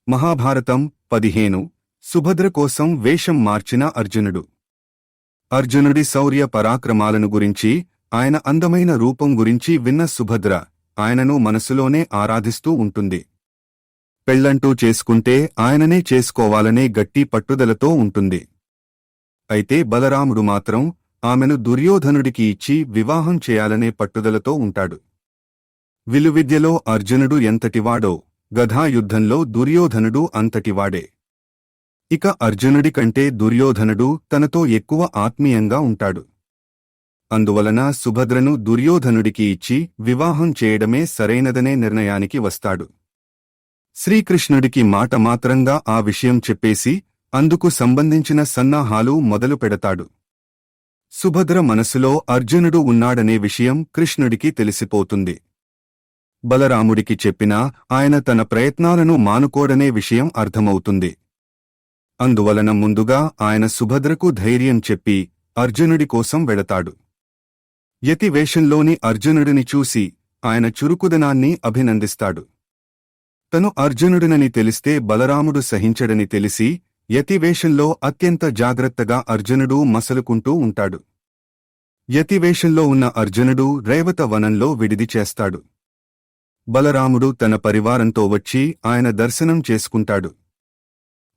మహాభారతం 15 సుభద్ర కోసం వేషం మార్చిన అర్జునుడు. అర్జునుడి శౌర్య పరాక్రమాలను గురించి, ఆయన అందమైన రూపం గురించి విన్న సుభద్ర ఆయనను మనసులోనే ఆరాధిస్తూ ఉంటుంది. పెళ్లంటూ చేసుకుంటే ఆయననే చేసుకోవాలనే గట్టి పట్టుదలతో ఉంటుంది. అయితే బలరాముడు మాత్రం ఆమెను దుర్యోధనుడికి ఇచ్చి వివాహం చేయాలనే పట్టుదలతో ఉంటాడు. విలువిద్యలో అర్జునుడు ఎంతటివాడో గదాయుద్ధంలో దుర్యోధనుడు అంతటివాడే. ఇక అర్జునుడి కంటే దుర్యోధనుడు తనతో ఎక్కువ ఆత్మీయంగా ఉంటాడు. అందువలన సుభద్రను దుర్యోధనుడికి ఇచ్చి వివాహం చేయడమే సరైనదనే నిర్ణయానికి వస్తాడు. శ్రీకృష్ణుడికి మాట మాత్రంగా ఆ విషయం చెప్పేసి అందుకు సంబంధించిన సన్నాహాలు మొదలు పెడతాడు. సుభద్ర మనసులో అర్జునుడు ఉన్నాడనే విషయం కృష్ణుడికి తెలిసిపోతుంది. బలరాముడికి చెప్పినా ఆయన తన ప్రయత్నాలను మానుకోడనే విషయం అర్థమవుతుంది. అందువలన ముందుగా ఆయన సుభద్రకు ధైర్యం చెప్పి అర్జునుడి కోసం వెడతాడు. యతి వేషంలోని అర్జునుడిని చూసి ఆయన చురుకుదనాన్ని అభినందిస్తాడు. తను అర్జునుడినని తెలిస్తే బలరాముడు సహించడని తెలిసి యతివేషంలో అత్యంత జాగ్రత్తగా అర్జునుడు మసలుకుంటూ ఉంటాడు. యతివేషంలో ఉన్న అర్జునుడు రేవత వనంలో విడిది చేస్తాడు. బలరాముడు తన పరివారంతో వచ్చి ఆయన దర్శనం చేసుకుంటాడు.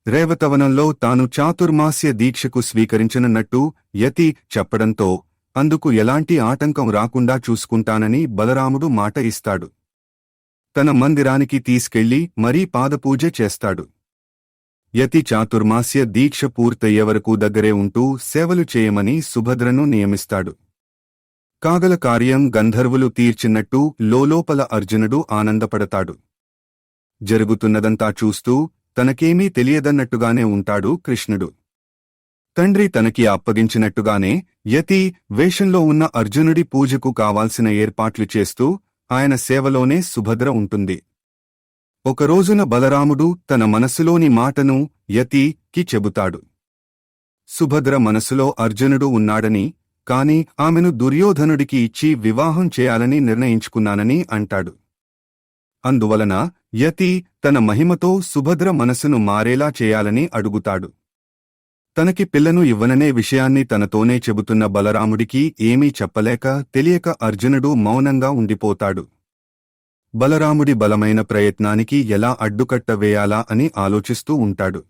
రేవతవనంలో తాను చాతుర్మాస్య దీక్షకు స్వీకరించనున్నట్టు యతి చెప్పడంతో అందుకు ఎలాంటి ఆటంకం రాకుండా చూసుకుంటానని బలరాముడు మాట ఇస్తాడు. తన మందిరానికి తీసుకెళ్లి మరీ పాదపూజ చేస్తాడు. యతి చాతుర్మాస్య దీక్ష పూర్తయ్యేవరకు దగ్గరే ఉంటూ సేవలు చేయమని సుభద్రను నియమిస్తాడు. కాగల కార్యం గంధర్వులు తీర్చినట్టు లోలోపల అర్జునుడు ఆనందపడతాడు. జరుగుతున్నదంతా చూస్తూ తనకేమీ తెలియదన్నట్టుగానే ఉంటాడు కృష్ణుడు. తండ్రి తనకి అప్పగించినట్టుగానే యతి వేషంలో ఉన్న అర్జునుడి పూజకు కావాల్సిన ఏర్పాట్లు చేస్తూ ఆయన సేవలోనే సుభద్ర ఉంటుంది. ఒకరోజున బలరాముడు తన మనసులోని మాటను యతికి చెబుతాడు. సుభద్ర మనసులో అర్జునుడు ఉన్నాడని, కాని ఆమెను దుర్యోధనుడికి ఇచ్చి వివాహం చేయాలని నిర్ణయించుకున్నానని అంటాడు. అందువలన యతి తన మహిమతో సుభద్ర మనసును మారేలా చేయాలని అడుగుతాడు. తనకి పిల్లను ఇవ్వననే విషయాన్ని తనతోనే చెబుతున్న బలరాముడికి ఏమీ చెప్పలేక తెలియక అర్జునుడు మౌనంగా ఉండిపోతాడు. బలరాముడి బలమైన ప్రయత్నానికి ఎలా అడ్డుకట్ట వేయాలా అని ఆలోచిస్తూ ఉంటాడు.